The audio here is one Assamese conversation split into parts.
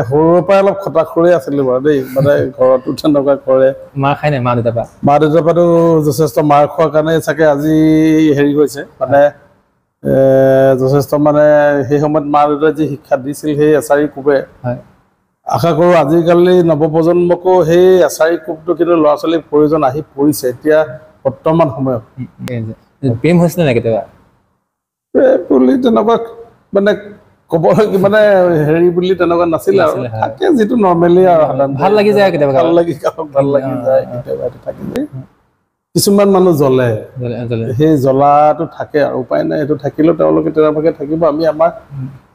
সৰুৰ পৰা অলপ খটাখুৰি আছিলো বাৰু দেই মানে ঘৰতো তেনেকুৱা কৰে মাৰ খাই নাই মা দেউতাৰ পৰাতো যথেষ্ট মাৰ খোৱাৰ কাৰণে চাগে আজি হেৰি হৈছে মানে যথেষ্ট মানে সেই সময়ত মা দেউতাই যি শিক্ষা দিছিল সেই এছাৰি কোবে আশা কৰোঁ আজিকালি নৱপ্ৰজন্মকো সেই এছাৰি কোবটো কিন্তু ল'ৰা ছোৱালীৰ প্ৰয়োজন আহি পৰিছে এতিয়া বৰ্তমান সময়ত প্ৰেম হৈছিলে নাই কেতিয়াবা বুলি তেনেকুৱা মানে ক'ব মানে হেৰি বুলি তেনেকুৱা নাছিল আৰু থাকে যিটো নৰ্মেলি আৰু ভাল লাগি যায় কেতিয়াবা ভাল লাগি যায় কেতিয়াবা থাকি যায় কিছুমান মানুহ জ্বলে সেই জ্বলাটো থাকে আৰু উপায় নাই সেইটো থাকিলেও তেওঁলোকে তেনেকুৱাকে থাকিব আমি আমাৰ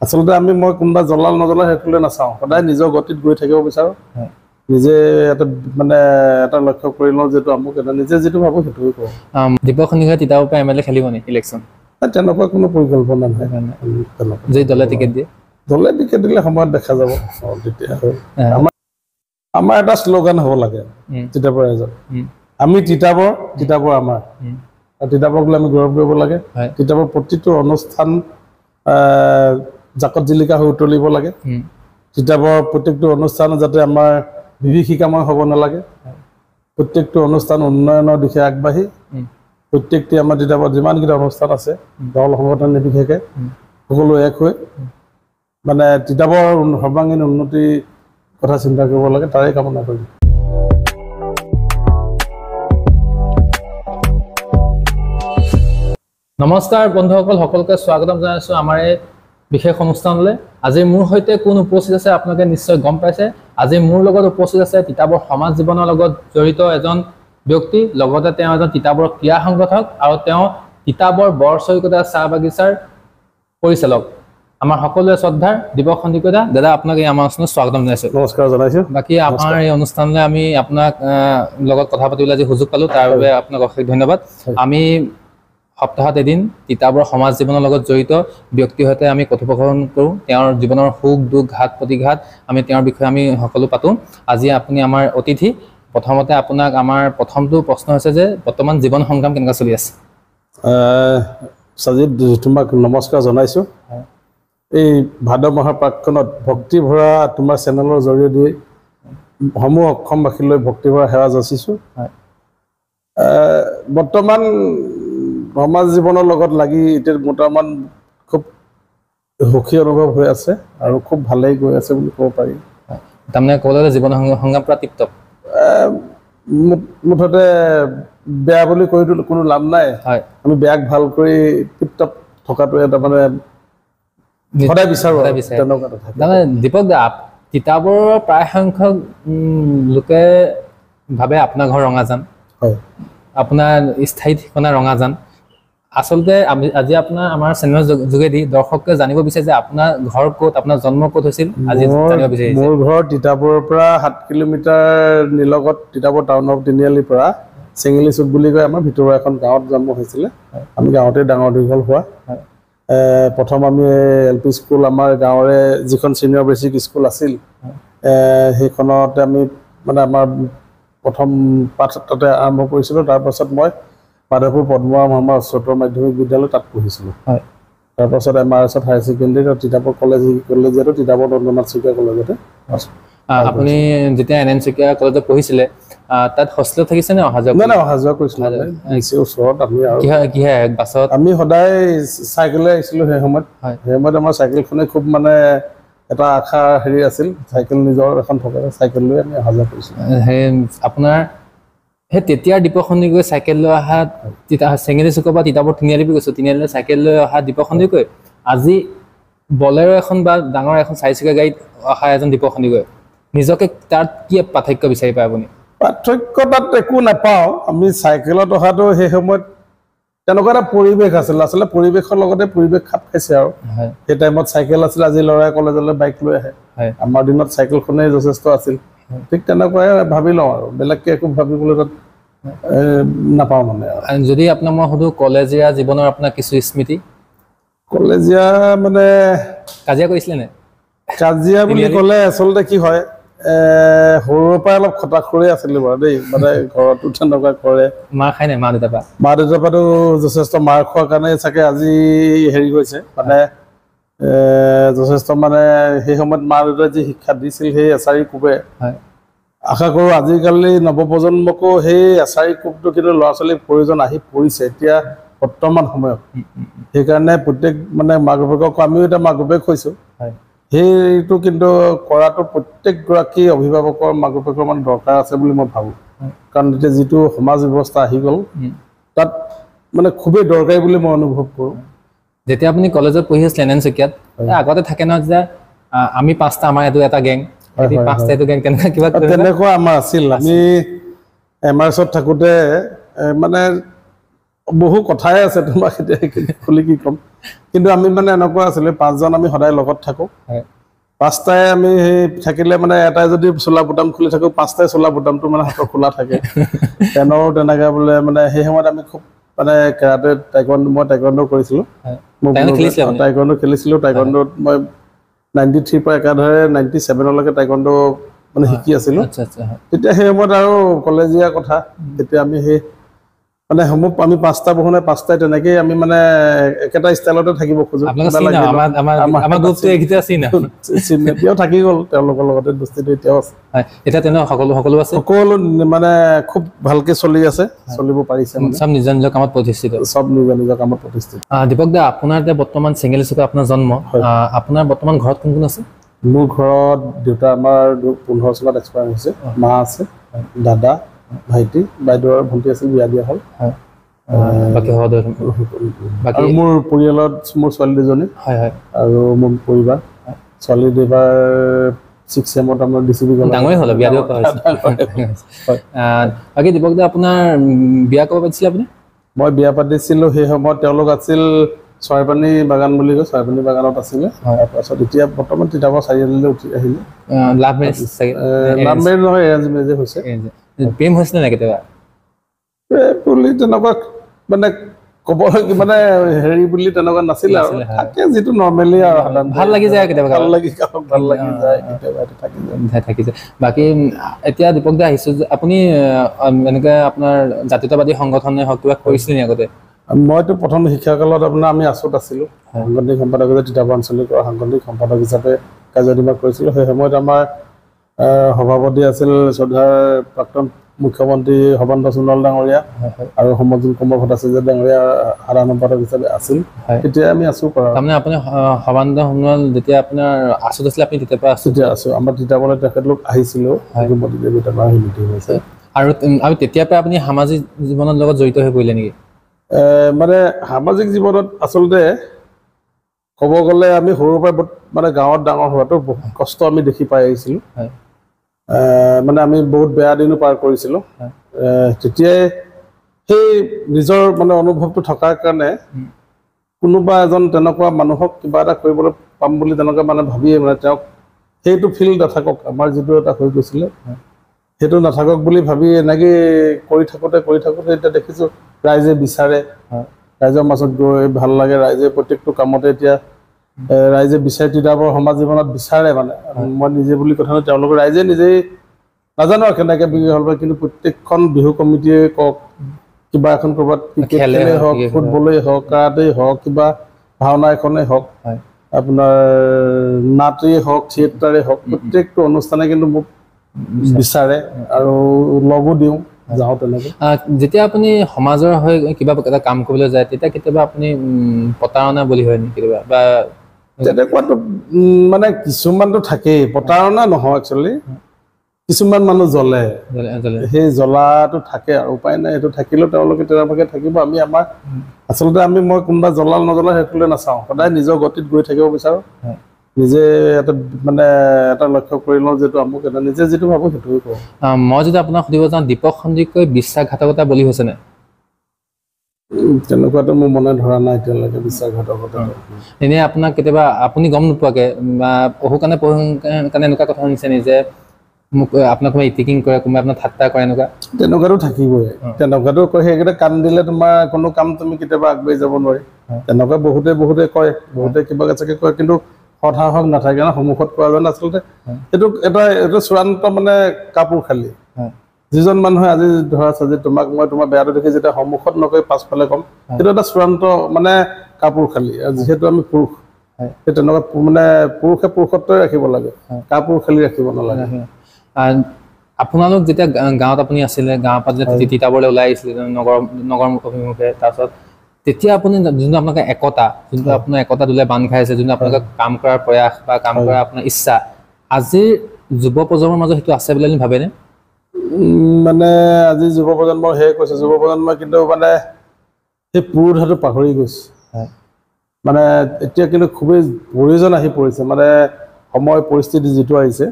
আচলতে মই কোনোবা জ্বলাল নজ্বলা সেইটোলৈ নাচাওঁ সদায় নিজৰ গতিত গৈ থাকিব বিচাৰোঁ নিজে এটা মানে এটা লক্ষ্য কৰি লওঁ যিটো আমুক এটা নিজে যিটো ভাবোঁ সেইটোৱে কৰোঁ দীপক সন্দিকৈ তিতাবৰ পৰা MLA খেলিব নি ইলেকশ্যন তেনেকুৱা কোনো পৰিকল্পনা নাই যদি দলে টিকেট দিয়ে দিলে সময়ত দেখা যাব তেতিয়া আমাৰ এটা শ্লোগান হ'ব লাগে তিতাবৰ ৰাইজৰ আমি তিতাবৰ আমাৰ আৰু তিতাবৰক লৈ আমি গৌৰৱ কৰিব লাগে তিতাবৰ প্ৰতিটো অনুষ্ঠান জাকত জিলিকা হৈ উতলিব লাগে তিতাবৰ প্ৰত্যেকটো অনুষ্ঠান যাতে আমাৰ বিভীষিকাময় হ'ব নালাগে প্ৰত্যেকটো অনুষ্ঠান উন্নয়নৰ দিশে আগবাঢ়ি প্ৰত্যেকটি আমাৰ তিতাবৰ যিমানকেইটা অনুষ্ঠান আছে দল সংগঠন নিৰ্বিশেষে সকলো এক হৈ মানে তিতাবৰ সৰ্বাংগীন উন্নতিৰ কথা চিন্তা কৰিব লাগে তাৰে কামনা কৰিম নমস্কাৰ বন্ধুসকল সকলোকে স্বাগতম জনাইছোঁ আমাৰ এই বিশেষ অনুষ্ঠানলৈ আজি মোৰ সৈতে কোন উপস্থিত আছে আপোনালোকে নিশ্চয় গম পাইছে আজি মোৰ লগত উপস্থিত আছে তিতাবৰ সমাজ জীৱনৰ লগত জড়িত এজন ব্যক্তি লগতে তেওঁ এজন তিতাবৰ ক্ৰীড়া সংগঠক আৰু তেওঁ তিতাবৰ বৰচৈকতা চাহ বাগিচাৰ পৰিচালক আমাৰ সকলোৱে শ্ৰদ্ধাৰ দীপক সন্দিকৈ দাদা আপোনাক এই আমাৰ অনুষ্ঠানত স্বাগতম জনাইছোঁ নমস্কাৰ জনাইছোঁ বাকী আমাৰ এই অনুষ্ঠানলৈ আমি আপোনাক লগত কথা পাতিবলৈ আজি সুযোগ পালোঁ তাৰ বাবে আপোনাক অশেষ ধন্যবাদ আমি সপ্তাহত এদিন তিতাবৰ সমাজ জীৱনৰ লগত জড়িত ব্যক্তিৰ সৈতে আমি কথোপকথন কৰোঁ তেওঁৰ জীৱনৰ সুখ দুখ ঘাত প্ৰতিঘাত আমি তেওঁৰ বিষয়ে আমি সকলো পাতোঁ আজি আপুনি আমাৰ অতিথি প্ৰথমতে আপোনাক আমাৰ প্ৰথমটো প্ৰশ্ন হৈছে যে বৰ্তমান জীৱন সংগ্ৰাম কেনেকুৱা চলি আছে সাজিদ তোমাক নমস্কাৰ জনাইছোঁ এই ভাদ মাহৰ প্ৰাকখনত ভক্তি ভৰা তোমাৰ চেনেলৰ জৰিয়তে সমূহ অসমবাসীলৈ ভক্তি ভৰা সেৱা যাচিছোঁ বৰ্তমান সমাজ জীৱনৰ লগত লাগি এতিয়া বৰ্তমান খুব সুখী অনুভৱ হৈ আছে আৰু খুব ভালেই গৈ আছে বুলি ক'ব পাৰি তাৰমানে ক'বলৈ জীৱন সংগ্ৰাম পৰা টিপটপ মুঠতে বেয়া বুলি কৈ কোনো লাভ নাই আমি বেয়াক ভাল কৰি টিপটপ থকাটো এটা মানে সদায় বিচাৰোঁ তাৰমানে দীপক দা তিতাবৰৰ প্ৰায় সংখ্যক লোকে ভাবে আপোনাৰ ঘৰ ৰঙাজান হয় আপোনাৰ স্থায়ী ঠিকনা ৰঙাজান আচলতে আজি আপোনাৰ আমাৰ চেনেলৰ যোগেদি দৰ্শকে জানিব বিচাৰে যে আপোনাৰ ঘৰ ক'ত আপোনাৰ জন্ম ক'ত হৈছিল আজি জানিব বিচাৰিছে মোৰ ঘৰ তিতাবৰৰ পৰা 7 কিলোমিটাৰ নিলগত তিতাবৰ টাউনৰ তিনিআলিৰ পৰা চেঙেলি চুক বুলি কয় আমাৰ ভিতৰুৱা এখন গাঁৱত জন্ম হৈছিলে আমি গাঁৱতে ডাঙৰ দীঘল হোৱা প্ৰথম আমি LP স্কুল আমাৰ গাঁৱৰে যিখন চিনিয়ৰ বেচিক স্কুল আছিল সেইখনতে আমি মানে আমাৰ প্ৰথম পাঠ তাতে আৰম্ভ কৰিছিলোঁ তাৰপাছত মই মাধৱপুৰ পদ্মা মহম্মদ উচ্চতৰ মাধ্যমিক বিদ্যালয় তাত পঢ়িছিলোঁ তাৰপাছত MRSত হায়াৰ ছেকেণ্ডেৰী আৰু তিতাবৰ কলেজতো তিতাবৰ নন্দনাথ শইকীয়া কলেজতে আপুনি যেতিয়া NN শইকীয়া কলেজত পঢ়িছিলে তাত হোষ্টেলত থাকিছে নে অহা যোৱা কৰিছিলোঁ ওচৰত আমি আৰু কিহে বাছত আমি সদায় চাইকেলে আহিছিলোঁ সেই সময়ত আমাৰ চাইকেলখনে খুব মানে এটা আশা হেৰি আছিল চাইকেল নিজৰ এখন থকা চাইকেল লৈ আমি অহা যোৱা কৰিছিলোঁ সেই আপোনাৰ সেই তেতিয়াৰ দীপক সন্দিকৈ চাইকেল লৈ অহা চেঙেলি চুকৰ পৰা তিতাবৰ তিনিআলি গৈছোঁ তিনিআলিলৈ চাইকেল লৈ অহা দীপক সন্দিকৈ আজি বলেৰো এখন বা ডাঙৰ এখন 4-চকীয়া গাড়ীত অহা এজন দীপক সন্দিকৈ নিজকে তাত কি পাৰ্থক্য বিচাৰি পায় আপুনি পাৰ্থক্য তাত একো নাপাওঁ আমি চাইকেলত অহাটো সেই সময়ত তেনেকুৱা এটা পৰিৱেশ আছিল আচলতে পৰিৱেশৰ লগতে পৰিৱেশ খাপ খাইছে আৰু সেই টাইমত চাইকেল আছিল আজি ল'ৰাই কলেজলৈ বাইক লৈ আহে আমাৰ দিনত চাইকেলখনেই যথেষ্ট আছিল ঠিক তেনেকুৱাই ভাবি লওঁ আৰু বেলেগকৈ একো ভাবিবলৈ তাত নাপাওঁ মানে যদি আপোনাক মই সুধোঁ কলেজীয়া জীৱনৰ আপোনাৰ কিছু স্মৃতি কলেজীয়া মানে কাজিয়া কৰিছিলে নে কাজিয়া বুলি ক'লে আচলতে কি হয় সৰুৰ পৰা অলপ খটাখুৰি আছিলোঁ বাৰু দেই মানে ঘৰতো তেনেকুৱা কৰে মাৰ খাই নাই মা দেউতাৰ পৰাতো যথেষ্ট মাৰ খোৱাৰ কাৰণে চাগে আজি হেৰি হৈছে মানে যথেষ্ট মানে সেই সময়ত মা দেউতাই যি শিক্ষা দিছিল সেই এছাৰি কোবে আশা কৰোঁ আজিকালি নৱপ্ৰজন্মকো সেই এছাৰি কোবটো কিন্তু ল'ৰা ছোৱালীৰ প্ৰয়োজন আহি পৰিছে এতিয়া বৰ্তমান সময়ত সেইকাৰণে প্ৰত্যেক মানে মাক বাপেকক আমিও এতিয়া মাক বাপেক হৈছোঁ সেইটো কিন্তু কৰাটো প্ৰত্যেকগৰাকী অভিভাৱকৰ মাক বাপেকৰ মানে দৰকাৰ আছে বুলি মই ভাবোঁ কাৰণ এতিয়া যিটো সমাজ ব্যৱস্থা আহি গ'ল তাত মানে খুবেই দৰকাৰী বুলি মই অনুভৱ কৰোঁ যেতিয়া আপুনি কলেজত পঢ়ি আছিলে এন চকিয়াত আগতে থাকে ন যে আমি পাঁচটা আমাৰ এইটো এটা গেং পাঁচটা এইটো গেং তেনেকুৱা কিবা তেনেকুৱা আমাৰ আছিল আমি এমাৰ্চত থাকোঁতে মানে বহু কথাই আছে তোমাক এতিয়া খুলি কি ক'ম কিন্তু আমি মানে এনেকুৱা আছিলে পাঁচজন আমি সদায় লগত থাকোঁ পাঁচটাই আমি সেই থাকিলে মানে এটাই যদি চোলা বুটাম খুলি থাকোঁ পাঁচটাই চোলা বুটামটো মানে হাতৰ খোলা থাকে পেনৰো তেনেকৈ বোলে মানে সেই সময়ত আমি খুব মানে কেৰাটে মই টাইকোৱাণ্ডো কৰিছিলোঁ টাইকোৱাণ্ডো খেলিছিলোঁ টাইকোৱাণ্ডোত মই 93 পৰা একেধাৰে 97লৈকে টাইকোৱাণ্ডো মানে শিকি আছিলোঁ তেতিয়া সেই সময়ত আৰু কলেজীয়া কথা তেতিয়া আমি সেই মানে আমি পাঁচটা বহুনে পাঁচটাই তেনেকেই আমি মানে একেটা ষ্টাইলতে থাকিব খোজোঁ এতিয়াও থাকি গ'ল তেওঁলোকৰ লগতে দোস্তিটো এতিয়াও আছে সকলো আছে সকলো মানে খুব ভালকে চলি আছে চলিব পাৰিছে চব নিজৰ নিজৰ কামত প্ৰতিষ্ঠিত চব নিজৰ নিজৰ কামত প্ৰতিষ্ঠিত দীপক দা আপোনাৰ এতিয়া বৰ্তমান চেঙেলিচুকত আপোনাৰ জন্ম আপোনাৰ বৰ্তমান ঘৰত কোন কোন আছে মোৰ ঘৰত দেউতা আমাৰ 15 চনত এক্সপায়াৰ হৈছে মা আছে দাদা ভাইটি বাইদেউ আৰু ভণ্টি আছিল বিয়া দিয়া হ'ল আৰু মোৰ পৰিয়ালত মোৰ ছোৱালী দুজনী আৰু মোৰ পৰিবাৰ ছোৱালী এইবাৰ 6 চেমত আমাৰ ডিচিবি গ'ল ডাঙৰে হ'ল বিয়া দিব পাৰিছে বাকী দীপক দা আপোনাৰ বিয়া ক'ব পাতিছিলে আপুনি মই বিয়া পাতিছিলোঁ সেই সময়ত তেওঁলোক আছিল চৰাইপানী বাগান বুলি কয় চৰাইপানী বাগানত আছিলে তাৰপাছত এতিয়া বৰ্তমান তিতাবৰ চাৰিআলিলৈ উঠি আহিলে লাভ মেৰেজ নহয় এৰেঞ্জ মেৰেজে হৈছে প্ৰেম হৈছিলে নাই কেতিয়াবা বুলি তেনেকুৱা মানে ক'ব মানে হেৰি বুলি তেনেকুৱা নাছিলে আৰু থাকে যিটো নৰ্মেলি আৰু ভাল লাগি যায় কেতিয়াবা ভাল লাগি যায় কেতিয়াবা থাকি যায় বাকী এতিয়া দীপক দা আহিছোঁ যে আপুনি এনেকৈ আপোনাৰ জাতীয়তাবাদী সংগঠনে হওক কিবা কৰিছিলে নি আগতে মইতো প্ৰথম শিক্ষাকালত আপোনাৰ আমি আছুত আছিলোঁ সাংগঠনিক সম্পাদক হিচাপে তিতাবৰ আঞ্চলিকৰ সাংগঠনিক সম্পাদক হিচাপে কাৰ্যনিৰ্বাহ কৰিছিলোঁ সেই সময়ত আমাৰ সভাপতি আছিল শ্ৰদ্ধাৰ প্ৰাক্তন মুখ্যমন্ত্ৰী সৰ্বানন্দ সোণোৱাল ডাঙৰীয়া আৰু সমজুল কুমাৰ ভট্টাচাৰ্য ডাঙৰীয়া সাধাৰণ সম্পাদক হিচাপে আছিল তেতিয়া আমি আছোঁ কৰা তাৰমানে আপুনি সৰ্বানন্দ সোণোৱাল যেতিয়া আপোনাৰ আছুত আছিলে আপুনি তেতিয়াৰ পৰা তেতিয়া আছোঁ আমাৰ তিতাবৰলৈ তেখেতলোক আহিছিলোঁ মিটিং হৈছে আৰু তেতিয়াৰ পৰা আপুনি সামাজিক জীৱনৰ লগত জড়িত হৈ পৰিলে নেকি মানে সামাজিক জীৱনত আচলতে ক'ব গ'লে আমি সৰুৰ পৰা মানে গাঁৱত ডাঙৰ হোৱাটো বহুত কষ্ট আমি দেখি পাই আহিছিলোঁ মানে আমি বহুত বেয়া দিনো পাৰ কৰিছিলোঁ তেতিয়াই সেই নিজৰ মানে অনুভৱটো থকাৰ কাৰণে কোনোবা এজন তেনেকুৱা মানুহক কিবা এটা কৰিবলৈ পাম বুলি তেনেকুৱা মানে ভাবিয়ে মানে তেওঁক সেইটো ফিল নাথাকক আমাৰ যিটো এটা হৈ গৈছিলে সেইটো নাথাকক বুলি ভাবি এনেকৈ কৰি থাকোঁতে এতিয়া দেখিছোঁ ৰাইজে বিচাৰে ৰাইজৰ মাজত গৈ ভাল লাগে ৰাইজে প্ৰত্যেকটো কামতে এতিয়া ৰাইজে বিচাৰে তিতাবৰ সমাজ জীৱনত বিচাৰে মানে মই নিজে বুলি কথা নাই তেওঁলোকে ৰাইজে নিজেই নাজানো আৰু কেনেকৈ বিক্ৰী হ'ল কিন্তু প্ৰত্যেকখন বিহু কমিটিয়ে কওক কিবা এখন ক'ৰবাত ক্ৰিকেট খেলেই হওক ফুটবলেই হওক কাৰাটেই হওক কিবা ভাওনা এখনেই হওক আপোনাৰ নাটেই হওক থিয়েটাৰেই হওক প্ৰত্যেকটো অনুষ্ঠানে কিন্তু মোক বিচাৰে আৰু লগো দিওঁ যাওঁ তেনেকৈ যেতিয়া আপুনি সমাজৰ হৈ কিবা এটা কাম কৰিবলৈ যায় তেতিয়া কেতিয়াবা আপুনি প্ৰতাৰণা বুলি হয় নেকি কেতিয়াবা বা তেনেকুৱাতো মানে কিছুমানতো থাকেই প্ৰতাৰণা নহয় একচুৱেলি কিছুমান মানুহ জ্বলে সেই জ্বলাটো থাকে আৰু উপায় নাই সেইটো থাকিলেও তেওঁলোকে তেনেকুৱাকৈ থাকিব আমি আমাৰ আচলতে মই কোনোবা জ্বলাল নজ্বলা সেইটোলৈ নাচাওঁ সদায় নিজৰ গতিত গৈ থাকিব বিচাৰোঁ নিজে এটা মানে এটা লক্ষ্য কৰি লওঁ যিটো আমুক এটা নিজে যিটো ভাবোঁ সেইটোৱে কৰোঁ মই যদি আপোনাক সুধিব যাওঁ দীপক সন্দিকৈ বিশ্বাসঘাতকতা বলি হৈছেনে তেনেকুৱাতো মোৰ মনে ধৰা নাই এতিয়ালৈকে বিশ্বাসঘাতকতা এনেই আপোনাক কেতিয়াবা আপুনি গম নোপোৱাকৈ বা পঢ়ো কাৰণে এনেকুৱা কথা শুনিছে নি যে মোক আপোনাক কোনোবাই ইটিকিং কৰে কোনোবাই আপোনাক ঠাট্টা কৰে তেনেকুৱাতো থাকিবই তেনেকুৱাতো কয় সেইকেইটা কাম দিলে তোমাৰ কোনো কাম তুমি কেতিয়াবা আগবাঢ়ি যাব নোৱাৰি তেনেকুৱা বহুতে কয় বহুতে কিবা চাগে কয় কিন্তু সৎসাহস নাথাকে ন সন্মুখত কোৱা যেন আচলতে এইটো চূড়ান্ত মানে কাপোৰ খালি যিজন মানুহে আজি ধৰা আছে যে মই তোমাৰ বেয়াটো দেখি যেতিয়া সন্মুখত নকয় পাছফালে ক'ম সেইটো এটা চূড়ান্ত মানে কাপোৰ খালি আৰু যিহেতু আমি পুৰুষ সেই তেনেকুৱা মানে পুৰুষে পুৰুষত্বই ৰাখিব লাগে, কাপুৰুষ খেলি ৰাখিব নালাগে। আপোনালোক যেতিয়া গাঁৱত আপুনি আছিলে, গাঁৱৰ পৰা যেতিয়া তিতাবৰলৈ ওলাই আহিছিলে নগৰ অভিমুখে, তাৰপিছত তেতিয়া আপুনি যোনটো আপোনালোকে একতা, যোনটো আপোনাৰ একতা দুলে বান্ধ খাই আছে, যোনটো আপোনালোকে কাম কৰাৰ প্ৰয়াস বা কাম কৰাৰ আপোনাৰ ইচ্ছা, আজিৰ যুৱ প্ৰজন্মৰ মাজত সেইটো আছে বুলি আপুনি ভাবেনে? মানে আজি যুৱ প্ৰজন্মৰ সেয়ে কৈছে, যুৱ প্ৰজন্মই কিন্তু মানে সেই পুৰুষাটো পাহৰি গৈছে। মানে এতিয়া কিন্তু খুবেই প্ৰয়োজন আহি পৰিছে, মানে সময় পৰিস্থিতি যিটো আহিছে,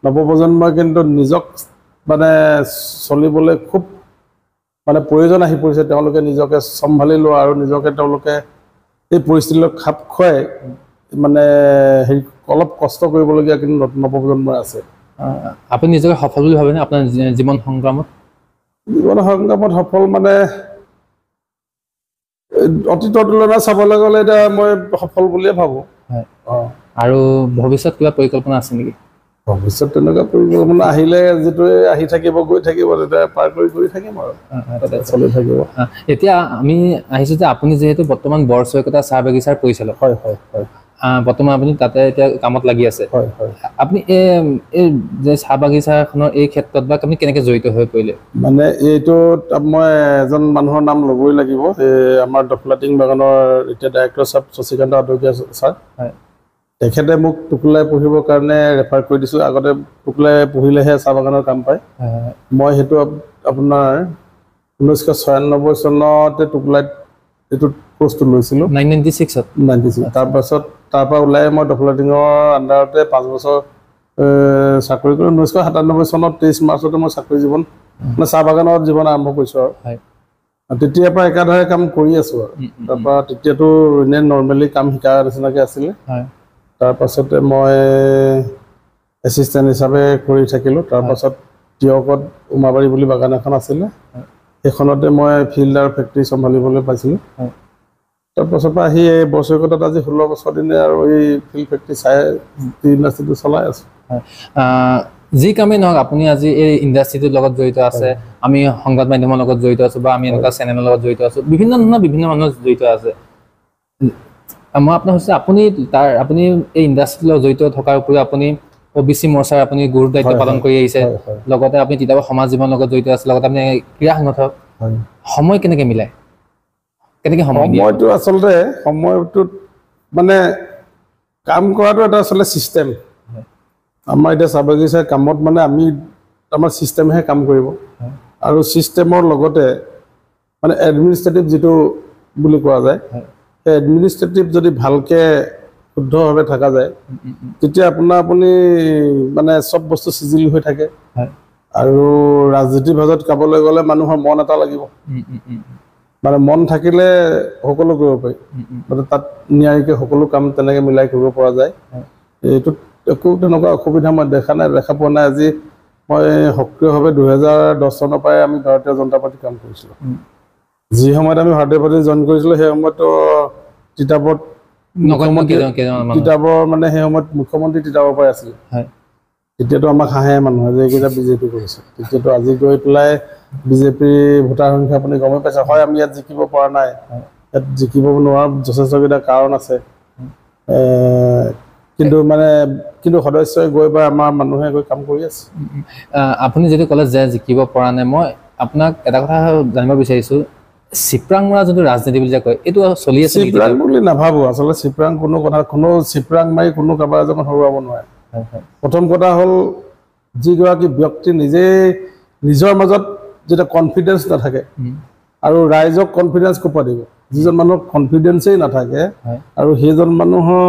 নৱপ্ৰজন্মই কিন্তু নিজক মানে চলিবলৈ খুব মানে প্ৰয়োজন আহি পৰিছে। তেওঁলোকে নিজকে চম্ভালি লোৱা আৰু নিজকে তেওঁলোকে এই পৰিস্থিতিৰ লগত খাপ খুৱাই মানে হেৰি অলপ কষ্ট কৰিবলগীয়া কিন্তু নৱপ্ৰজন্মই আছে। আপুনি নিজকে সফল বুলি ভাবেনে আপোনাৰ জীৱন সংগ্ৰামত? জীৱন সংগ্ৰামত সফল মানে অতীতৰ তুলনাত চাবলৈ গ'লে এতিয়া মই সফল বুলিয়ে ভাবোঁ। আৰু ভৱিষ্যত কিবা পৰিকল্পনা আছে নেকি? ভৱিষ্যত তেনেকুৱা পৰিকল্পনা আহিলে যিটোৱে আহি থাকিব গৈ থাকিব, তেতিয়া পাৰ কৰি থাকিম আৰু চলি থাকিব। এতিয়া আমি আহিছোঁ যে আপুনি যিহেতু বৰ্তমান বৰচৈকতা চাহ বাগিচাৰ পৰিচালক, হয়, বৰ্তমান আপুনি তাতে এতিয়া কামত লাগি আছে। আপুনি এই যে চাহ বাগিচাখনৰ এই ক্ষেত্ৰত বা আপুনি কেনেকৈ জড়িত হৈ পৰিলে? মানে এইটোত মই এজন মানুহৰ নাম ল'বই লাগিব, আমাৰ দফলাটিং বাগানৰ এতিয়া ডাইৰেক্টৰ ছাৰ শশীকান্ত আদৰ্শীয়া ছাৰ। তেখেতে মোক টোকোলাই পঢ়িবৰ কাৰণে ৰেফাৰ কৰি দিছিল। আগতে টোকোলাই পঢ়িলেহে চাহ বাগানৰ কাম পায়। মই সেইটো আপোনাৰ 1996 চনতে টোকোলাইত এইটো কোৰ্চটো লৈছিলোঁ, 96। তাৰপাছত তাৰপৰা ওলাই মই দফলাটিঙৰ আণ্ডাৰতে 5 বছৰ চাকৰি কৰি 1997 চনত 23 মাৰ্চতে মই চাকৰি জীৱন মানে চাহ বাগানৰ জীৱন আৰম্ভ কৰিছোঁ আৰু তেতিয়াৰ পৰা একাধাৰে কাম কৰি আছোঁ আৰু তাৰপৰা তেতিয়াতো এনে নৰ্মেলি কাম শিকাৰ নিচিনাকৈ আছিলে। তাৰপাছতে মই এছিষ্টেণ্ট হিচাপে কৰি থাকিলোঁ। তাৰপাছত তিয়কত উমাবাৰী বুলি বাগান এখন আছিলে, সেইখনতে মই ফিল্ড আৰু ফেক্টৰী চম্ভালিবলৈ পাইছিলোঁ। তাৰপাছৰ পৰা আহি এই বছৰেকত আজি 16 বছৰ দিনে আৰু এই ফিল্ড ফেক্টৰী চাই ইণ্ডাষ্ট্ৰিটো চলাই আছোঁ। যি কামেই নহওক আপুনি আজি এই ইণ্ডাষ্ট্ৰিটোৰ লগত জড়িত আছে, আমি সংবাদ মাধ্যমৰ লগত জড়িত আছোঁ বা আমি এনেকুৱা চেনেলৰ লগত জড়িত আছোঁ, বিভিন্ন মানুহ জড়িত আছে। মই আপোনাৰ হৈছে আপুনি এই ইণ্ডাষ্ট্ৰিৰ লগত জড়িত থকাৰ উপৰিও আপুনি OBC মৰ্চাৰ আপুনি গুৰু দায়িত্ব পালন কৰি আহিছে, লগতে আপুনি তিতাবৰ সমাজ জীৱনৰ লগত জড়িত আছে, লগতে আপুনি ক্ৰীড়া সংগঠক। সময় কেনেকৈ মিলাই, কেনেকৈ সময়টো আচলতে সময়টোত মানে কাম কৰাটো এটা আচলতে ছিষ্টেম। আমাৰ এতিয়া চাহ বাগিচাৰ কামত মানে আমাৰ ছিষ্টেমহে কাম কৰিব আৰু ছিষ্টেমৰ লগতে মানে এডমিনিষ্ট্ৰেটিভ যিটো বুলি কোৱা যায়, সেই এডমিনিষ্ট্ৰেটিভ যদি ভালকৈ শুদ্ধভাৱে থকা যায়, তেতিয়া আপুনি মানে চব বস্তু চিজিল হৈ থাকে। আৰু ৰাজনীতিৰ ভাজত কাবলৈ গ'লে মানুহৰ মন এটা লাগিব, মানে মন থাকিলে সকলো কৰিব পাৰি, মানে তাত নিয়াৰিকৈ সকলো কাম তেনেকৈ মিলাই কৰিব পৰা যায়। এইটোত একো তেনেকুৱা অসুবিধা মই দেখা পোৱা নাই। আজি মই সক্ৰিয়ভাৱে 2010 চনৰ পৰাই আমি ভাৰতীয় জনতা পাৰ্টীত কাম কৰিছিলোঁ। যি সময়ত আমি ভাৰতীয় পাৰ্টী জইন কৰিছিলোঁ সেই সময়তো তিতাবৰ মানে সেই সময়ত মুখ্যমন্ত্ৰী তিতাবৰ পৰাই আছিলে। তেতিয়াতো আমাক হাঁহে মানুহে যে এইকেইটা বিজেপি কৰিছে। তেতিয়াতো আজি গৈ পেলাই বিজেপিৰ ভোটাৰ সংখ্যা আপুনি গমেই পাইছে। হয়, আমি ইয়াত জিকিব পৰা নাই, ইয়াত জিকিব নোৱাৰা যথেষ্টকেইটা কাৰণ আছে, কিন্তু সদস্যই গৈ বা আমাৰ মানুহে গৈ কাম কৰি আছে। আপুনি যদি ক'লে যে জিকিব পৰা নাই, মই আপোনাক এটা কথা জানিব বিচাৰিছোঁ, চিপৰাং মৰা যোনটো ৰাজনীতি বুলি যে কয়, এইটো চলি আছে? চিপৰাং বুলি নাভাবোঁ আচলতে। চিপৰাং কোনো চিপৰাং মাৰি কোনো কাৰোবাৰ এজনক হৰুৱাব নোৱাৰে। প্ৰথম কথা হ'ল, যিগৰাকী ব্যক্তি নিজৰ মাজত যেতিয়া কনফিডেঞ্চ নাথাকে আৰু ৰাইজক কনফিডেঞ্চ ক'ৰ পৰা দিব? যিজন মানুহৰ কনফিডেঞ্চেই নাথাকে আৰু সেইজন মানুহৰ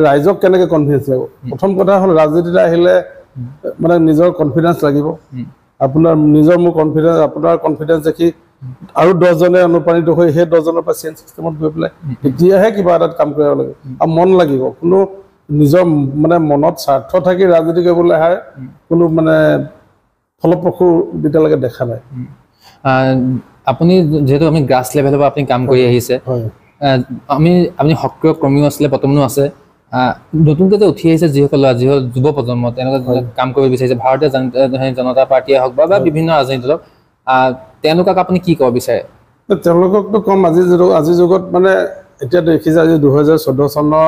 ৰাইজক কেনেকৈ কনফিডেঞ্চ লাগিব? প্ৰথম কথা হ'ল, ৰাজনীতিলৈ আহিলে মানে নিজৰ কনফিডেঞ্চ লাগিব। মোৰ কনফিডেঞ্চ, আপোনাৰ কনফিডেঞ্চ দেখি আৰু 10জনে অনুপ্ৰাণিত হৈ সেই 10জনৰ পৰা চেঞ্জ চিষ্টেমত গৈ পেলাই তেতিয়াহে কিবা এটাত কাম কৰিব লাগিব আৰু মন লাগিব। কোনো নিজৰ মানে মনত স্বাৰ্থ থাকি ৰাজনীতি কৰিবলৈ অহাৰ কোনো মানে ফলপ্ৰসূ এতিয়ালৈকে দেখা নাই। আপুনি যিহেতু আমি গ্ৰাছ লেভেলৰ পৰা আপুনি কাম কৰি আহিছে, আপুনি সক্ৰিয় কৰ্মীও আছিলে, বৰ্তমানো আছে। নতুনকৈ যে উঠি আহিছে যিসকল যুৱ প্ৰজন্ম, তেওঁলোকে কাম কৰিব বিচাৰিছে, ভাৰতীয় জনতা পাৰ্টীয়ে হওক বা বিভিন্ন ৰাজনীতি দলক, তেওঁলোকক আপুনি কি ক'ব বিচাৰে? তেওঁলোককতো ক'ম, আজিৰ যুগত মানে এতিয়া দেখিছা যে 2014 চনৰ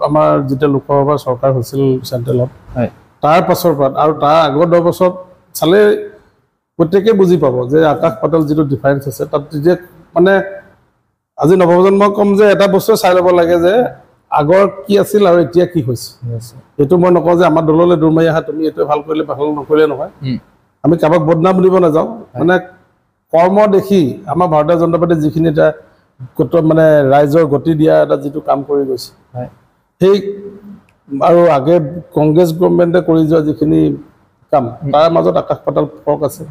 আমাৰ যেতিয়া লোকসভাৰ চৰকাৰ হৈছিল চেণ্ট্ৰেলত তাৰ পাছৰ পৰা আৰু তাৰ আগৰ 10 বছৰ চালে প্ৰত্যেকেই বুজি পাব যে আকাশ পাতাল যিটো ডিফাৰেঞ্চ আছে তাত যেতিয়া মানে আজি নৱপ্ৰজন্মক কম যে এটা বস্তু চাই ল'ব লাগে যে আগৰ কি আছিল আৰু এতিয়া কি হৈছে এইটো মই নকওঁ যে আমাৰ দললৈ দূৰ মাৰি আহা তুমি এইটো ভাল কৰিলে ভাল নকৰিলে নহয় আমি কাৰোবাক বদনাম দিব নাযাওঁ মানে কৰ্ম দেখি আমাৰ ভাৰতীয় জনতা পাৰ্টি যিখিনি এটা মানে ৰাইজৰ গতি দিয়া এটা যিটো কাম কৰি গৈছে সেই আৰু আগে কংগ্ৰেছ গভৰ্ণমেণ্টে কৰি যোৱা যিখিনি কাম তাৰ মাজত আকাশ পাতাল ফৰক আছে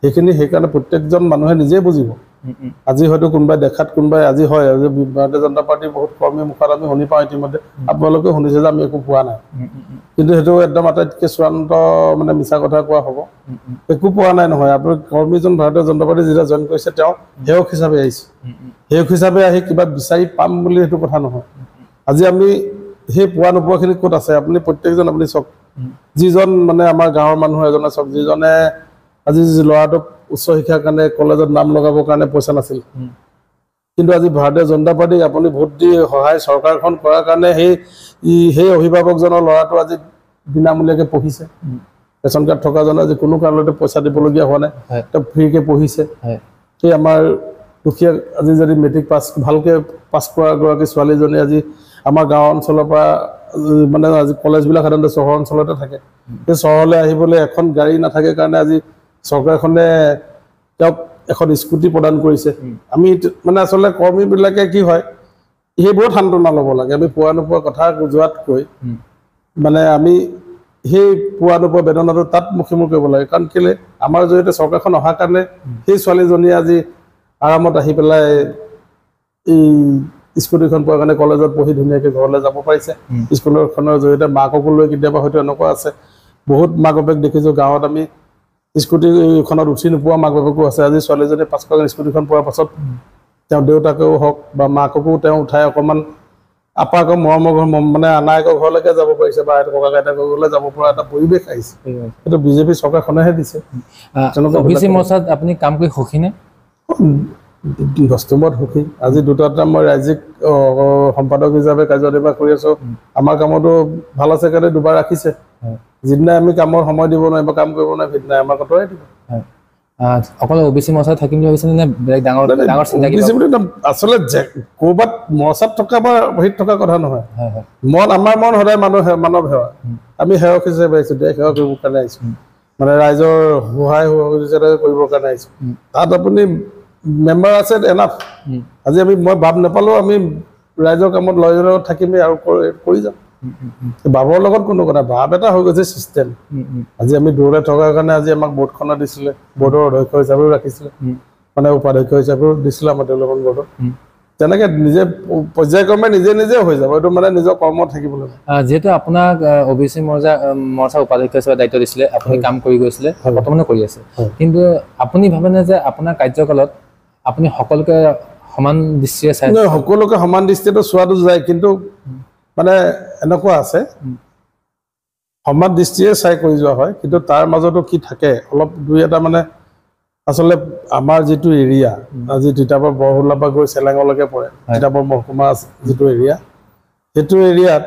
সেইকাৰণে প্ৰত্যেকজন মানুহে নিজে বুজিব আজি হয়তো কোনোবাই দেখাত কোনোবাই আজি হয় ভাৰতীয় জনতা পাৰ্টিৰ বহুত কৰ্মীৰ মুখত আমি শুনি পাওঁ ইতিমধ্যে আপোনালোকে শুনিছে যে আমি একো পোৱা নাই কিন্তু সেইটো একদম আটাইতকৈ চূড়ান্ত মানে মিছা কথা কোৱা হ'ব একো পোৱা নাই নহয় আপোনাৰ কৰ্মীজন ভাৰতীয় জনতা পাৰ্টি যেতিয়া জইন কৰিছে তেওঁ সেৱক হিচাপে আহিছে সেৱক হিচাপে আহি কিবা বিচাৰি পাম বুলি সেইটো কথা নহয় আজি আমি সেই পোৱা নোপোৱাখিনি ক'ত আছে আপুনি প্ৰত্যেকজন আপুনি চাওক যিজন মানে আমাৰ গাঁৱৰ মানুহ এজনে চাওক যিজনে আজি ল'ৰাটোক উচ্চ শিক্ষাৰ কাৰণে কলেজত নাম লগাবৰ কাৰণে পইচা নাছিল কিন্তু আজি ভাৰতীয় জনতা পাৰ্টিক আপুনি ভোট দি সহায় চৰকাৰখন কৰাৰ কাৰণে সেই অভিভাৱকজনৰ ল'ৰাটো আজি বিনামূলীয়াকৈ পঢ়িছে ৰেচন কাৰ্ড থকাজনে আজি কোনো কাৰণতে পইচা দিবলগীয়া হোৱা নাই তেওঁ ফ্ৰীকৈ পঢ়িছে সেই আমাৰ দুখীয়া আজি যদি মেট্ৰিক ভালকৈ পাছ কৰা এগৰাকী ছোৱালীজনী আজি আমাৰ গাঁও অঞ্চলৰ পৰা মানে আজি কলেজবিলাক সাধাৰণতে চহৰ অঞ্চলতে থাকে সেই চহৰলৈ আহিবলৈ এখন গাড়ী নাথাকে কাৰণে আজি চৰকাৰখনে তেওঁক এখন স্কুটি প্ৰদান কৰিছে আমি মানে আচলতে কৰ্মীবিলাকে কি হয় সেইবোৰত সান্তনা ল'ব লাগে আমি পোৱা নোপোৱা কথা যোৱাতকৈ মানে আমি সেই পোৱা নোপোৱা বেদনাটো তাত মুখিমুখি কৰিব লাগে কাৰণ কেলৈ আমাৰ জৰিয়তে চৰকাৰখন অহাৰ কাৰণে সেই ছোৱালীজনীয়ে আজি আৰামত আহি পেলাই এই স্কুটিখন পোৱাৰ কাৰণে কলেজত পঢ়ি ধুনীয়াকৈ ঘৰলৈ যাব পাৰিছে স্কুলখনৰ জৰিয়তে মাককো লৈ কেতিয়াবা হয়তো এনেকুৱা আছে বহুত মাক বাপেক দেখিছোঁ গাঁৱত আমি স্কুটিখনত উঠি নোপোৱা মাক বাপেকো আছে আজি ছোৱালীজনীয়ে পাছ কৰা স্কুটিখন পোৱাৰ পাছত তেওঁ দেউতাকেও হওক বা মাককো তেওঁ উঠাই অকণমান আপাকৰ মৰমৰ ঘৰ মানে আনায়কৰ ঘৰলৈকে যাব পাৰিছে বা ককা আইতাকৰ ঘৰলৈ যাব পৰা এটা পৰিৱেশ আহিছে সেইটো বিজেপি চৰকাৰখনেহে দিছে অবিচি মৰ্চাত আপুনি কাম কৰি সুখী নে বাস্তৱত সুখী আজি দুটা মই ৰাজ্যিক সম্পাদক হিচাপে কাৰ্যনিৰ্বাহ কৰি আছোঁ আমাৰ কামতো ভাল আছে কাৰণে দুবাৰ ৰাখিছে যিদিনাই আমি কামৰ সময় দিব নোৱাৰিম বা কাম কৰিব নোৱাৰিম সেইদিনাই আমাৰ কটৰাই দিব অকল অবিচি মৰ্চাত থাকিম বুলি ভাবিছেনে নে বেলেগ ডাঙৰ আচলতে ক'ৰবাত মৰ্চাত থকা বা হেৰিত থকা কথা নহয় আমাৰ মন সদায় মানৱ সেৱা আমি সেৱক হিচাপে আহিছোঁ দেশ সেৱা কৰিবৰ কাৰণে আহিছোঁ মানে ৰাইজৰ সহায় সহযোগিতা কৰিবৰ কাৰণে আহিছোঁ তাত আপুনি মেম্বাৰ আছে এনাফ আজি মই ভাব নাপালেও আমি ৰাইজৰ কামত লয়ৰ লগত থাকিমেই আৰু কৰি যাম ভাবৰ লগত কোনো কথা ভাব এটা হৈ গৈছে চিষ্টেম আজি আমি দূৰলৈ থকাৰ কাৰণে আজি আমাক বৰ্ডখনত দিছিলে বৰ্ডৰ অধ্যক্ষ হিচাপেও ৰাখিছিলে মানে উপাধ্যক্ষ হিচাপেও দিছিলে আমাৰ ডেভেলপমেণ্ট বৰ্ডত তেনেকৈ নিজে পৰ্যায়ক্ৰমে নিজে হৈ যাব এইটো মানে নিজৰ কৰ্মত থাকিব লাগে যিহেতু আপোনাক অবিচি মৰ্চা উপাধ্যক্ষ হিচাপে দায়িত্ব দিছিলে আপুনি কাম কৰি গৈছিলে বৰ্তমানো কৰি আছে কিন্তু আপুনি ভাবেনে যে আপোনাৰ কাৰ্যকালত আপুনি সকলোকে সমান দৃষ্টিৰে চাই সকলোকে সমান দৃষ্টিৰে চোৱাটো যায় কিন্তু মানে এনেকুৱা আছে সমান দৃষ্টিৰে চাই কৰি যোৱা হয় কিন্তু তাৰ মাজতো কি থাকে অলপ দুই এটা মানে আচলতে আমাৰ যিটো এৰিয়া আজি তিতাবৰ বৰহুলা পৰা গৈ চেলেঙলৈকে পৰে তিতাবৰ মহকুমা যিটো এৰিয়া সেইটো এৰিয়াত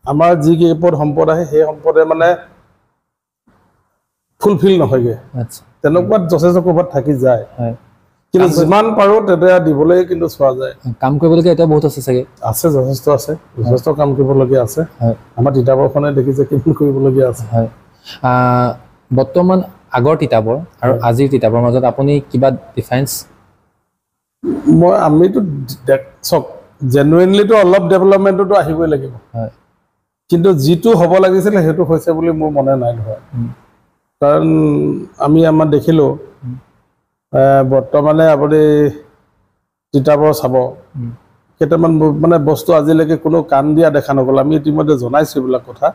আমাৰ যি কেইপদ সম্পদ আহে সেই সম্পদে মানে ফুলফিল নহয়গৈ তেনেকুৱাত যথেষ্ট ক'ৰবাত থাকি যায় কিন্তু যিমান পাৰোঁ তেতিয়া দিবলৈ কিন্তু চোৱা যায় কাম কৰিবলগীয়া এতিয়া বহুত আছে চাগে আছে যথেষ্ট কাম কৰিবলগীয়া আছে আমাৰ তিতাবৰখনে দেখিছে কিমান কৰিবলগীয়া আছে বৰ্তমান আগৰ তিতাবৰ আৰু আজিৰ তিতাবৰ মাজত আপুনি কিবা ডিফাৰেঞ্চ আমিতো চাওক জেনুইনলিতো অলপ ডেভেলপমেণ্টতো আহিবই লাগিব কিন্তু যিটো হ'ব লাগিছিলে সেইটো হৈছে বুলি মোৰ মনে নাই ধৰা কাৰণ আমি আমাৰ দেখিলোঁ বৰ্তমানে আপুনি তিতাবৰ চাব কেইটামান মানে বস্তু আজিলৈকে কোনো কাণ দিয়া দেখা নগ'ল আমি ইতিমধ্যে জনাইছোঁ এইবিলাক কথা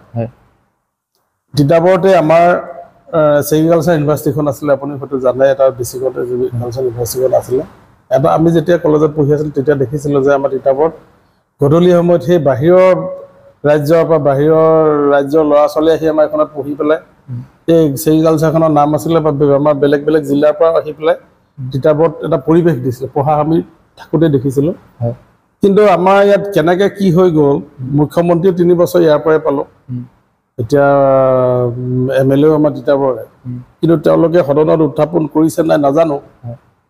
তিতাবৰতে আমাৰ চেৰিকালচাৰ ইউনিভাৰ্চিটিখন আছিলে আপুনি হয়তো জানে এটা ডিষ্ট্ৰিক্টতে এগ্ৰিকালচাৰ ইউনিভাৰ্চিটিখন আছিলে এটা আমি যেতিয়া কলেজত পঢ়ি আছিলোঁ তেতিয়া দেখিছিলোঁ যে আমাৰ তিতাবৰত গধূলি সময়ত সেই বাহিৰৰ ৰাজ্যৰ পৰা বাহিৰৰ ৰাজ্যৰ ল'ৰা ছোৱালী আহি আমাৰ এইখনত পঢ়ি পেলাই এই চেৰিকালচাৰখনৰ নাম আছিলে বা আমাৰ বেলেগ বেলেগ জিলাৰ পৰা আহি পেলাই তিতাবৰত এটা পৰিৱেশ দিছিলে পঢ়া আমি থাকোঁতে দেখিছিলোঁ কিন্তু আমাৰ ইয়াত কেনেকে কি হৈ গ'ল মুখ্যমন্ত্ৰী 3 বছৰ ইয়াৰ পৰাই পালো এতিয়া এমএলএও আমাৰ তিতাবৰৰে কিন্তু তেওঁলোকে সদনত উত্থাপন কৰিছে নাই নাজানো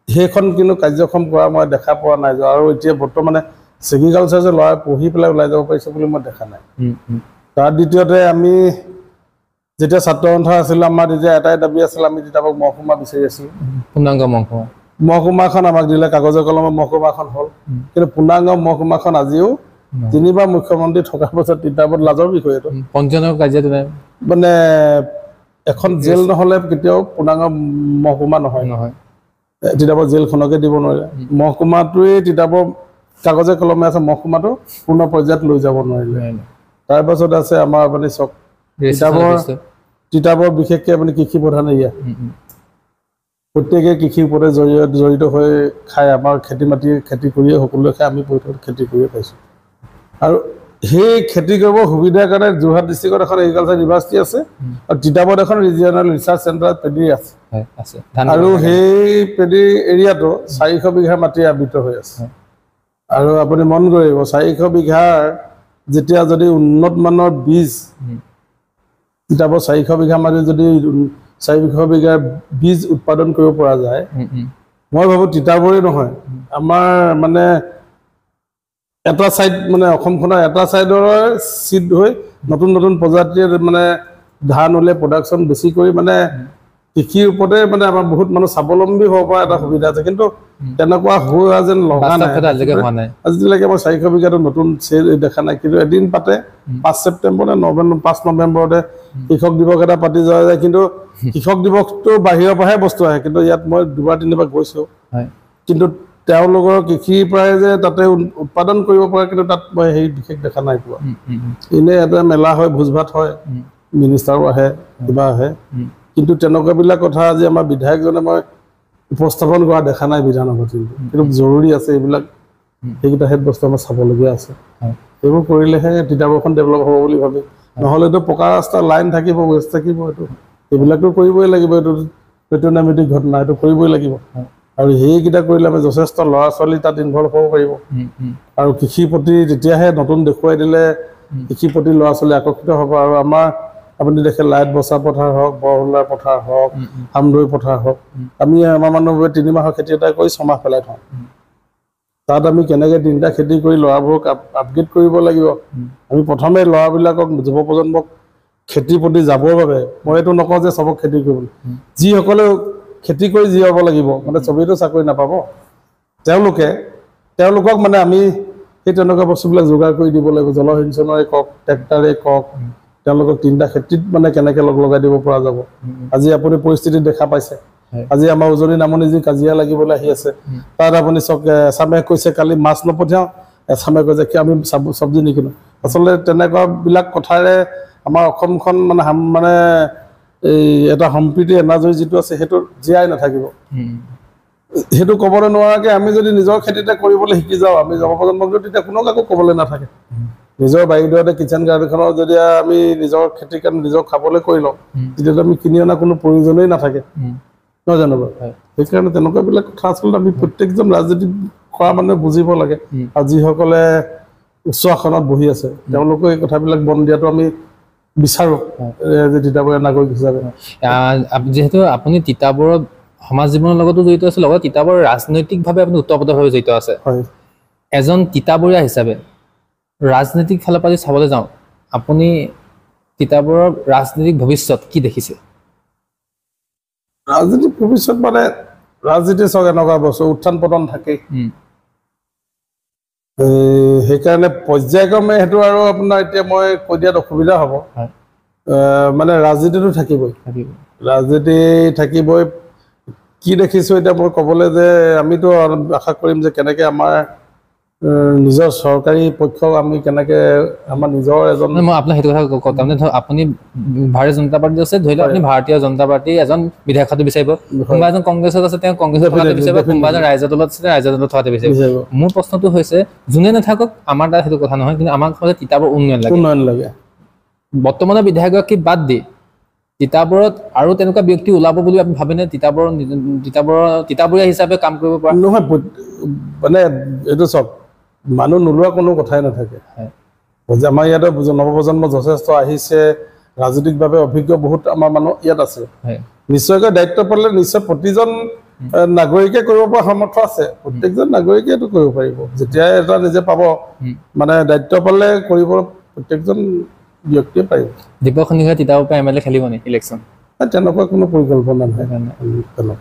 সেইখন কিন্তু কাৰ্যক্ষম কৰা মই দেখা পোৱা নাই আৰু এতিয়া বৰ্তমানে চেগ্ৰিকালচাৰ যে ল'ৰাই পঢ়ি পেলাই ওলাই যাব পাৰিছে বুলি মই দেখা নাই তাৰ দ্বিতীয়তে আমি যেতিয়া ছাত্ৰ সন্থা আছিল আমাৰ তেতিয়া এটাই দাবী আছিল আমি তিতাবৰ মহকুমা বিচাৰি আছিলোঁ পূৰ্ণাংগ মহকুমাখন আমাক দিলে কাগজে কলমে মহকুমাখন হ'ল কিন্তু পূৰ্ণাংগ মহকুমাখন আজিও 3বাৰ মুখ্যমন্ত্ৰী থকাৰ পাছত তিতাবৰত লাজৰ বিষয় এইটো পঞ্জীয়নৰ কাৰ্যত মানে এখন জেল নহ'লে কেতিয়াও পূৰ্ণাংগ মহকুমা নহয় তিতাবৰ জেলখনকে দিব নোৱাৰিলে মহকুমাটোৱে তিতাবৰ কাগজে কলমে আছে মহকুমাটো পূৰ্ণ পৰ্যায়ত লৈ যাব নোৱাৰিলে তাৰপাছত আছে আমাৰ মানে চক তিতাবৰ বিশেষকৈ আপুনি কৃষি প্ৰধান এৰিয়া প্ৰত্যেকে কৃষিৰ ওপৰতে জড়িত হৈ খায় আমাৰ খেতি মাটি খেতি কৰিয়ে সকলোৱে খায় আমি খেতি কৰিয়ে খাইছোঁ আৰু সেই খেতি কৰিব সুবিধাৰ কাৰণে যোৰহাট ডিষ্ট্ৰিক্টত এখন এগ্ৰিকালচাৰ ইউনিভাৰ্চিটি আছে আৰু তিতাবৰত এখন ৰিজিয়নেল ৰিচাৰ্চ চেণ্টাৰ পেডি আছে আৰু সেই পেডি এৰিয়াটো 400 বিঘা মাটি আবৃত হৈ আছে আৰু আপুনি মন কৰিব 400 বিঘাৰ যেতিয়া যদি উন্নত মানৰ বীজ তিতাবৰ 400 বিঘা মাটি যদি 400 বিঘাৰ বীজ উৎপাদন কৰিব পৰা যায় মই ভাবো তিতাবৰে নহয় আমাৰ মানে এটা সাইড মানে অসমখনৰ এটা সাইডৰ সিড হৈ নতুন নতুন প্ৰজাতিৰ মানে ধান উলে প্ৰডাকশন বেছি কৰি মানে কৃষিৰ ওপৰতে মানে আমাৰ বহুত মানুহ স্বাৱলম্বী হ'ব পৰা এটা সুবিধা আছে কিন্তু তেনেকুৱা হোৱা যেন লগা নাই আজিলৈকে মই 400 বিঘাটো নতুন চেল দেখা নাই কিন্তু এদিন পাতে 5 ছেপ্টেম্বৰ নে 5 নৱেম্বৰতে কৃষক দিৱস এটা পাতি যোৱা যায় কিন্তু কৃষক দিৱসটো বাহিৰৰ পৰাহে বস্তু আহে কিন্তু ইয়াত মই দুবাৰ তিনিবাৰ গৈছো কিন্তু তেওঁলোকৰ কৃষিৰ পৰাই যে তাতে উৎপাদন কৰিব পাৰে কিন্তু তাত মই সেই বিশেষ দেখা নাই পোৱা এনে এটা মেলা হয় ভোজ ভাত হয় মিনিষ্টাৰো আহে কিবা আহে কিন্তু তেনেকুৱাবিলাক কথা আজি আমাৰ বিধায়কজনে মই উপস্থাপন কৰা দেখা নাই বিধানসভাত কিন্তু জৰুৰী আছে এইবিলাক সেইকেইটা হেড বস্তু আমাৰ চাবলগীয়া আছে এইবোৰ কৰিলেহে তিতাবৰখন ডেভেলপ হ'ব বুলি ভাবি নহ'লেতো পকা ৰাস্তা লাইন থাকিব ৱেষ্ট থাকিব এইটো এইবিলাকতো কৰিবই লাগিব এইটো পেট্ৰনামেটিক ঘটনা এইটো কৰিবই লাগিব আৰু সেইকেইটা কৰিলে আমি যথেষ্ট ল'ৰা ছোৱালী তাত ইনভলভ হ'ব পাৰিব আৰু কৃষিৰ প্ৰতি তেতিয়াহে নতুন দেখুৱাই দিলে কৃষিৰ প্ৰতি ল'ৰা ছোৱালী আকৰ্ষিত হ'ব আৰু আমাৰ আপুনি দেখে লাইট বচা পথাৰ হওক বৰহোলাৰ পথাৰ হওক আমদৈ পথাৰ হওক আমি আমাৰ মানুহবোৰে 3 মাহৰ খেতি এটা কৰি 6 মাহ পেলাই থওঁ তাত আমি কেনেকৈ 3টা খেতি কৰি ল'ৰাবোৰক আপগ্ৰেড কৰিব লাগিব আমি প্ৰথমে ল'ৰাবিলাকক যুৱ প্ৰজন্মক খেতিৰ প্ৰতি যাবৰ বাবে মই এইটো নকওঁ যে সবক খেতি কৰিবলৈ যিসকলে খেতি কৰি জীয়াব লাগিব মানে চবেইতো চাকৰি নাপাব তেওঁলোকক মানে আমি সেই তেনেকুৱা বস্তুবিলাক যোগাৰ কৰি দিব লাগিব জলসিঞ্চনৰে কওক ট্ৰেক্টৰে কওক তেওঁলোকক 3টা খেতিত মানে কেনেকৈ লগাই দিব পৰা যাব আজি আপুনি পৰিস্থিতি দেখা পাইছে আজি আমাৰ উজনি নামনি যি কাজিয়া লাগিবলৈ আহি আছে তাত আপুনি চক এছামে কৈছে কালি মাছ নপঠিয়াওঁ এছামে কৈছে কি আমি চব্জি নিকিনো আচলতে তেনেকুৱাবিলাক কথাৰে আমাৰ অসমখন মানে এই এটা সম্প্ৰীতি এনাজৰি যিটো আছে সেইটো জীয়াই নাথাকিব সেইটো ক'বলৈ নোৱাৰাকৈ আমি যদি নিজৰ খেতিতে কৰিবলৈ শিকি যাওঁ আমি যুৱপ্ৰজন্মক তেতিয়া কোনো কাকো ক'বলৈ নাথাকে নিজৰ বাৰীডৰাতে কিচেন গাৰ্ডেনখনৰ যদি আমি নিজৰ খেতিৰ কাৰণে নিজৰ খাবলৈ কৰি লওঁ তেতিয়াতো আমি কিনি অনা কোনো প্ৰয়োজনেই নাথাকে নহয় জানো বাৰু সেইকাৰণে তেনেকুৱাবিলাক কথা আচলতে আমি প্ৰত্যেকজন ৰাজনীতি কৰা মানুহে বুজিব লাগে আৰু যিসকলে উচ্চ আসনত বহি আছে তেওঁলোকে এই কথাবিলাক বন দিয়াটো আমি বিচাৰো যে তিতাবৰীয়া নাগৰিক হিচাপে যেহেতু আপুনি তিতাবৰৰ সমাজ জীৱনৰ লগতো জড়িত আছে লগত তিতাবৰ ৰাজনৈতিকভাৱে আপুনি ওতঃপ্ৰোতভাৱে জড়িত আছে এজন তিতাবৰীয়া হিচাপে ৰাজনৈতিক ফালৰ পৰা চাবলৈ যাওঁ আপুনি তিতাবৰৰ ৰাজনৈতিক ভৱিষ্যত কি দেখিছে ৰাজনৈতিক ভৱিষ্যত মানে ৰাজনীতি চক এনেকুৱা বস্তু উত্থান পতন থাকে সেইকাৰণে পৰ্যায়ক্ৰমে সেইটো আৰু আপোনাৰ এতিয়া মই কৈ দিয়াত অসুবিধা হ'ব মানে ৰাজনীতিটো থাকিবই ৰাজনীতি থাকিবই কি দেখিছোঁ এতিয়া মই ক'বলৈ যে আমিতো আশা কৰিম যে কেনেকৈ আমাৰ নিজৰ চৰকাৰী পক্ষক আমি কেনেকৈ আমাৰ নিজৰ এজন মই আপোনাক সেইটো কথা কওঁ তাৰমানে ধৰক আপুনি ভাৰতীয় জনতা পাৰ্টি আছে ধৰি লওক আপুনি ভাৰতীয় জনতা পাৰ্টি এজন বিধায়ক হোৱাটো বিচাৰিব কোনোবা এজন কংগ্ৰেছত আছে তেওঁ কংগ্ৰেছত থকাটো বিচাৰিব কোনোবা এজন ৰাইজৰ দলত আছে ৰাইজৰ দলত থকাটো বিচাৰিব মোৰ প্ৰশ্নটো হৈছে যোনে নাথাকক আমাৰ তাত সেইটো কথা নহয় কিন্তু আমাক হ'লে তিতাবৰ উন্নয়ন লাগে বৰ্তমানৰ বিধায়কগৰাকী বাদ দি তিতাবৰত আৰু তেনেকুৱা ব্যক্তি ওলাব বুলি আপুনি ভাবেনে তিতাবৰীয়া হিচাপে কাম কৰিব পৰা নহয় মানে এইটো চব মানুহ নোলোৱা কোনো কথাই নাথাকে যে আমাৰ ইয়াতে নৱপ্ৰজন্ম যথেষ্ট আহিছে ৰাজনৈতিকভাৱে অভিজ্ঞ বহুত আমাৰ মানুহ ইয়াত আছে নিশ্চয়কৈ দায়িত্ব পালে নিশ্চয় প্ৰতিজন নাগৰিকে কৰিব পৰা সামৰ্থ আছে প্ৰত্যেকজন নাগৰিকে এইটো কৰিব পাৰিব যেতিয়া এটা নিজে পাব মানে দায়িত্ব পালে কৰিব প্ৰত্যেকজন ব্যক্তিয়ে পাৰিব দীপক সন্দিকৈ তিতাবৰ পৰা এমএলএ খেলিব নি ইলেকশ্যন তেনেকুৱা কোনো পৰিকল্পনা নাই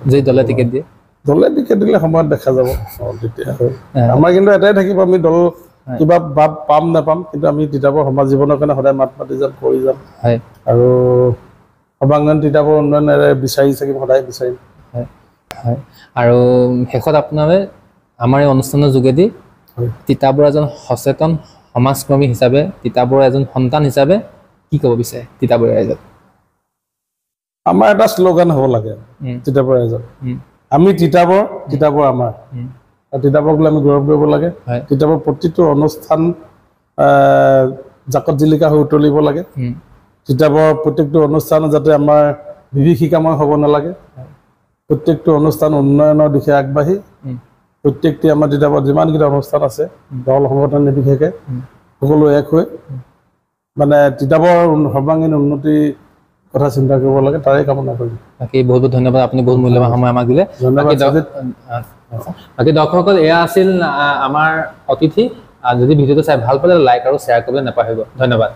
যদি দলে টিকেট দিয়ে দলে টিকেট দিলে সময়ত দেখা যাব তেতিয়া আমাৰ কিন্তু এটাই থাকিব আমি দল কিবা পাম নাপাম কিন্তু আমি তিতাবৰ সমাজ জীৱনৰ কাৰণে সদায় মাত মাতি যাম কৰি যাম আৰু সৰ্বাংগীন তিতাবৰ উন্নয়নেৰে বিচাৰি থাকিম সদায় বিচাৰিম আৰু শেষত আপোনালোকে আমাৰ এই অনুষ্ঠানৰ যোগেদি তিতাবৰ এজন সচেতন সমাজকৰ্মী হিচাপে তিতাবৰ এজন সন্তান হিচাপে কি ক'ব বিচাৰে তিতাবৰ ৰাইজক আমাৰ এটা শ্লোগান হ'ব লাগে তিতাবৰ ৰাইজক আমি তিতাবৰ তিতাবৰ আমাৰ তিতাবৰক লৈ আমি গৌৰৱ কৰিব লাগে তিতাবৰ প্ৰতিটো অনুষ্ঠান জাকত জিলিকা হৈ উতলিব লাগে তিতাবৰ প্ৰত্যেকটো অনুষ্ঠান যাতে আমাৰ বিভীষিকাময় হ'ব নালাগে প্ৰত্যেকটো অনুষ্ঠান উন্নয়নৰ দিশে আগবাঢ়ি প্ৰত্যেকটি আমাৰ তিতাবৰ যিমানকেইটা অনুষ্ঠান আছে দল সংগঠন নিৰ্বিশেষে সকলো এক হৈ মানে তিতাবৰ সৰ্বাংগীন উন্নতিৰ কথা চিন্তা কৰিব লাগে তাৰে কামনা কৰিম বাকী বহুত বহুত ধন্যবাদ আপুনি বহুত মূল্যৱান সময় আমাক দিলে বাকী দৰ্শকসকল এয়া আছিল আমাৰ অতিথি যদি ভিডিঅ'টো চাই ভাল পালে লাইক আৰু শ্বেয়াৰ কৰিবলৈ নাপাহৰিব ধন্যবাদ